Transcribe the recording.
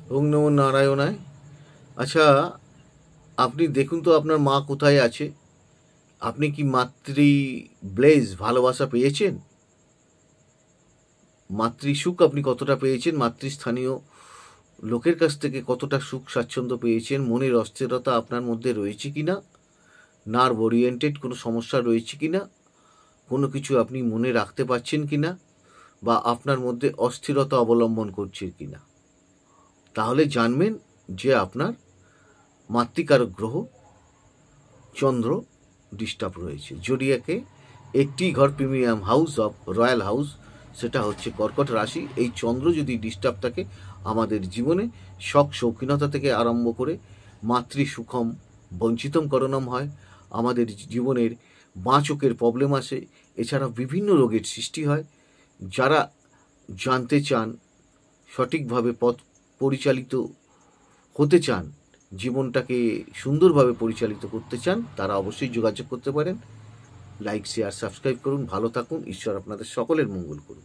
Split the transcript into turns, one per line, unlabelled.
ওং নমো নারায়ণায়। আচ্ছা, আপনি দেখুন তো আপনার মা কোথায় আছে? আপনি কি মাতৃ ব্লেজ ভালোবাসা পেয়েছেন? মাতৃসুখ আপনি কতটা পেয়েছেন? মাতৃস্থানীয় লোকের কাছ থেকে কতটা সুখ স্বাচ্ছন্দ্য পেয়েছেন? মনের অস্থিরতা আপনার মধ্যে রয়েছে কিনা? নার্ভ ওরিয়েন্টেড কোনো সমস্যা রয়েছে কিনা? কোনো কিছু আপনি মনে রাখতে পারছেন কিনা? বা আপনার মধ্যে অস্থিরতা অবলম্বন করছে কিনা? তাহলে জানবেন যে আপনার মাতৃকারক গ্রহ চন্দ্র ডিস্টার্ব রয়েছে। জোডিয়াকে একটি ঘর premium house of royal house, সেটা হচ্ছে কর্কট রাশি। এই চন্দ্র যদি ডিস্টার্ব থাকে আমাদের জীবনে শখ শৌখিনতা থেকে আরম্ভ করে মাতৃসুখম বঞ্চিতম করণম হয়, আমাদের জীবনের বাঁচকের প্রবলেম আসে, এছাড়া বিভিন্ন রোগের সৃষ্টি হয়। যারা জানতে চান, সঠিকভাবে পথ পরিচালিত হতে চান, জীবনটাকে সুন্দরভাবে পরিচালিত করতে চান, তারা অবশ্যই যোগাযোগ করতে পারেন। লাইক, শেয়ার, সাবস্ক্রাইব করুন। ভালো থাকুন। ঈশ্বর আপনাদের সকলের মঙ্গল করুন।